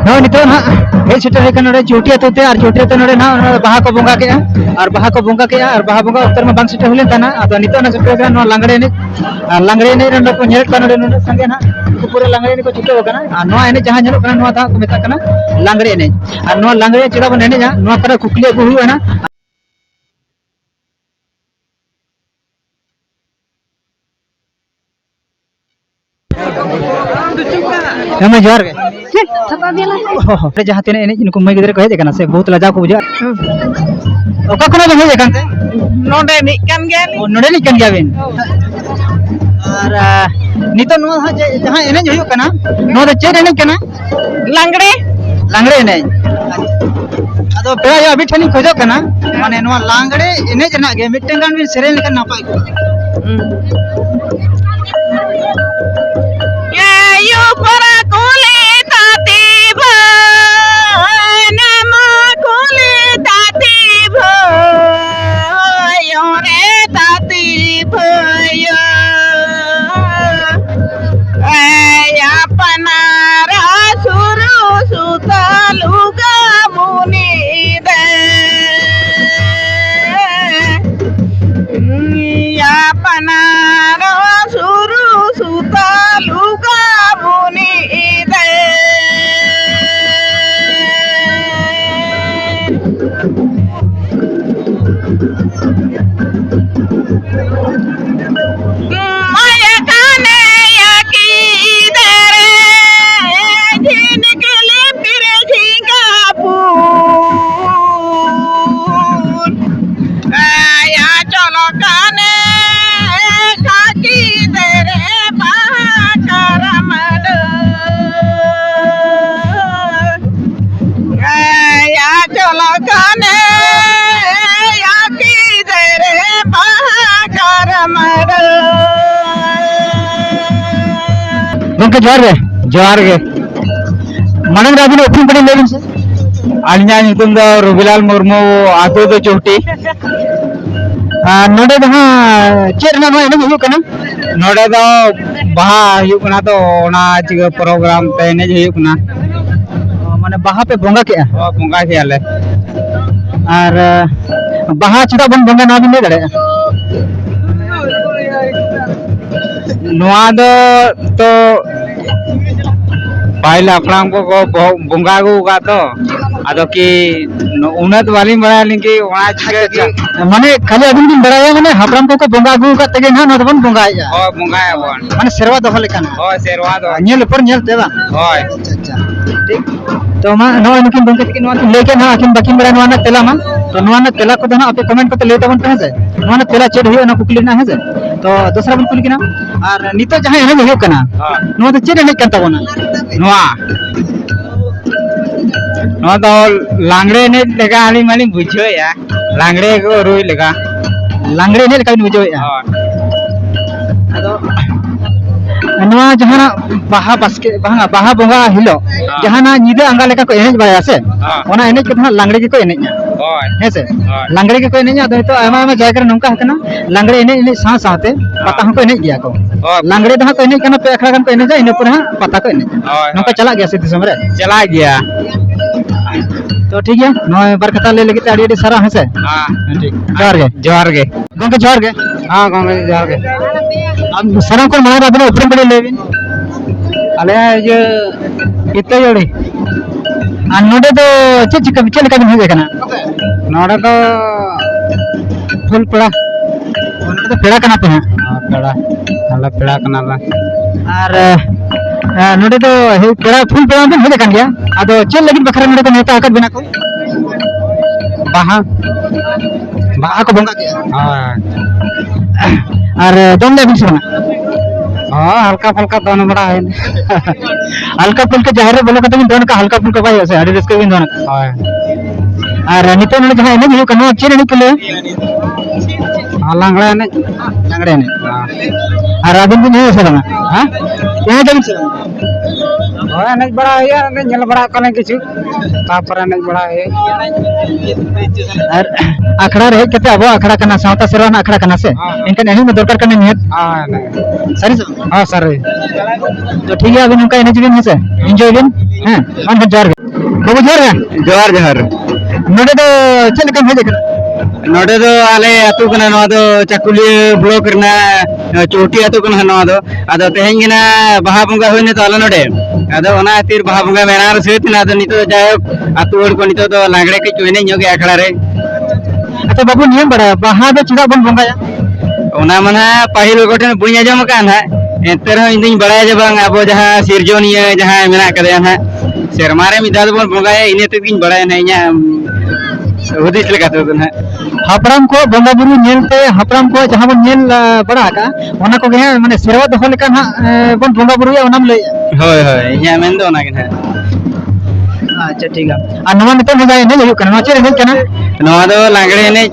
हाँ नितो ना हे सेटर के नोडे चोटिया तोते और चोटिया तो नोडे ना बाहा को बोंगा के और बाहा को बोंगा के और बाहा बोंगा उत्तर में बांग सेटर हुलेन तना अतो नितो ना सेटर के नो लांगड़े ने नोडे को नेल का नोडे संगे ना को पूरे लांगड़े ने को छुटे होकना और नो एने जहां नेलो कना नो था को मेता कना लांगड़े ने और नो लांगड़े चेदा बन एने जा नो पर कुकली को हुई ना हमें जोर के थपा बेला अरे जहां तेने एने इनको मई गिदरे को हेज कना से बहुत लजा को बुझा ओका कोना बे हेज कानते नोडे नि कान गया ओ नोडे नि कान गया बेन और नितो नो जहां एने होयो कना नो दे चेर एने कना लांगड़े लांगड़े एने अदो पेड़ा यो अभी ठनी खोजो कना माने नो लांगड़े एने जना गे मिटन गान बिन सेरेन लेका नापाय को यो परा कोले ताती नमा कोले ताती यो रे ताती यो या पनारा सुरु सुतालुगा मुनि दे या पनारा सुरु सुतालुगा मुनि दे माया काने या की दरे झिनकले फिरे झिंगा फूल या चलो काने काकी दरे करमड या चलो काने या की दरे करमड गंके जोर के मनंग राबिन ओपन पड़ी लेबिन से आलिया नितुम दो रविलाल मुर्मू आतो दो चोटी नोडे दो चेर ना एने हुयो कना नोडे दो बाहा हुयो कना तो ओना चिगा प्रोग्राम ते एने हुयो कना माने बाहा पे बोंगा के बोंगा के आले और बाहा चिदा बन बोंगा ना बिन दे नोआ दो तो पहले अपराम को बोंगा गुगा तो आदो की उन्नत वाली बड़ा लिंकी वहां चिके माने खाली अबिन बिन बड़ाया माने हपराम को बोंगा गुगा तगे ना न बन बोंगाया ओ बोंगाया बन माने सेरवा दो लेकान ओ सेरवा दो नेल पर नेल तेबा होय अच्छा ठीक तो मा नो इनकिन बंके की नो लेके ना अकिन बाकिन बड़ा नो तेला मा तो नो तेला को ना आपे कमेंट को ले तबन पे है नो तेला चेड हुई ना कुकली ना है तो दूसरा बन कुली किना और नितो जहां एने हुयो कना नो तो चेड एने कन तबना नो तो लांगड़े ने लेगा आली माली बुझो या लांगड़े को रोई लेगा लांगड़े ने लेका बुझो या अदो नवा जहाना बाहा बास्के बाहा बोंगा हिलो जहाना निदे अंगा लेका को एनेज बाया से ओना एनेज को लांगड़े की को एनेज है से लांगड़े की को एनेज अदो तो आमा आमा जायगा नंका हकना लांगड़े एनेज सा साथे पता को एनेज गया को लांगड़े दहा को एनेज कना पे अखरा को एनेज इन पर पता को एनेज नंका चला गया से दिसम रे चला गया तो ठीक है नो बार कथा ले लगे आड़ी आड़ी सारा है से हां ठीक जोर के गंके जोर के हां गंके जोर के अब सारा को मारा अपने ऊपर पड़े लेबिन अले ये इते जोड़ी नोडे तो चिका चल का हो देखना नोडे तो फुल पड़ा नोडे तो पेड़ा कना पे है पेड़ा हला पेड़ा कना ला और नोडे तो हे पेड़ा फुल पेड़ा में हेले कान गया आदो चल लगिन बखरा नोडे तो नेता आकत बिना को बाहा को बोंगा के हां और दोन ले बिन सुना हां हल्का फुल्का दोन बड़ा है हल्का फुल्का जाहिर बोलो कत बिन दोन का हल्का फुल्का भाई ऐसे हड़ी रिस्क बिन दोन हां और नितो ने जहां एने हियो कनो चेर ने कले लांगड़े ने हां और अबिन बिन है से ना हां यहां जब से हां ने बड़ा है ने जल बड़ा कने किछु तापर ने बड़ा है और अखड़ा रहे कते अब अखड़ा कना सावता सेरवाना अखड़ा कना से इनका नहीं में दरकार कने नियत हां सरी हां सर तो ठीक है अभी उनका एनर्जी बिन है से एंजॉय बिन हैं मान जोर बाबू जोर जोर नोडे तो चल कम है देखना नोडे तो आले अतु कना नवा दो चाकुलिया ब्लॉक करना चोटी अतु कना नवा दो आदो तेहें गिना बाहा बंगा होइने तो आलो नोडे आदो ओना तीर बाहा बंगा मेणार सेतना आदो नितो जायो अतु हर को नितो तो लांगड़े के चोइने ᱧᱚᱜ आखड़ा रे अच्छा बाबू नियम बड़ा बाहा दो चिदा बन बंगाया ओना मना पाहिल गोठन बुñ आजम कान है एंते रह इंदिन बड़ा जे बांग आबो जहां सिरजोनिया जहां मेना कदे है सेरमारे मिदाद बन बंगाया इने तेगिन बड़ा है इया हुदिस लगा तो है हापराम को बंगा बुरु नेलते हापराम को जहां बन नेल बड़ा का ओना को गे माने सेरवा दखो लेका बन बंगा बुरु या ओनाम ले होय होय इया मेन दो ओना के है अच्छा ठीक है आ नवा नितो बंगा ने हुयो कना नचे ने कना नवा दो लांगड़े ने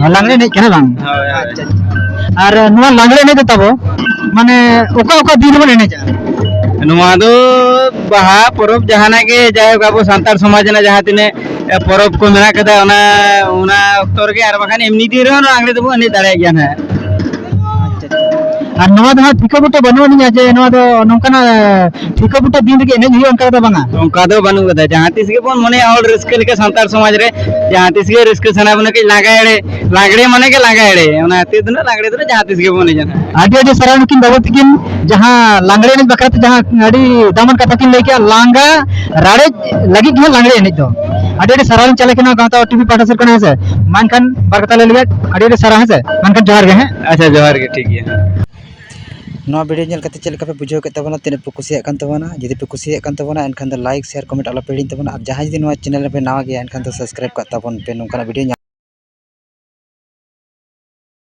लांगड़े ने कना बांग होय अच्छा और नवा लांगड़े ने तबो माने ओका ओका दिन बन ने जा नवा दो बाहा परब जहाना के जाय बाबू सांतार समाज ना जहां तिने परब को मेना कदा ओना ओना अक्तर के आर बखान एमनी दिन रो लांगड़े दबो ने दाड़े गया है और नवा दो ठिका बुटा बनवनी जे नवा दो नोकना ठिका बुटा दिन के ने हियो उनका दो बांगा उनका दो बनू गदा जहां तिस के बन मने और रिस्क के सांतार समाज रे जहां तिस के रिस्क सना बने के लांगड़े मने के लांगड़े ओना ति दना लांगड़े दना जहां तिस के बने जन आडी आडी सरान किन बाबू तिकिन जहां लांगड़े ने बकरत जहां आडी दामन कथा किन लेके लांगा राड़े लगी के लांगड़े ने दो आडी आडी सरान चले के ना गाता टीवी पाटा सर कना है मानकन बरकता ले लिया आडी आडी सरा है मानकन जोहार के हैं अच्छा जोहार के ठीक है नवा वीडियो नेल कते चलका पे बुझाव के तबना तिने पे कुसिया कान तबना जदि पे कुसिया कान तबना एनखान द लाइक शेयर कमेंट आला पे हिडिन तबना अब जहां जदि नवा चैनल पे नवा गया एनखान तो सब्सक्राइब का तबन पे नोकना वीडियो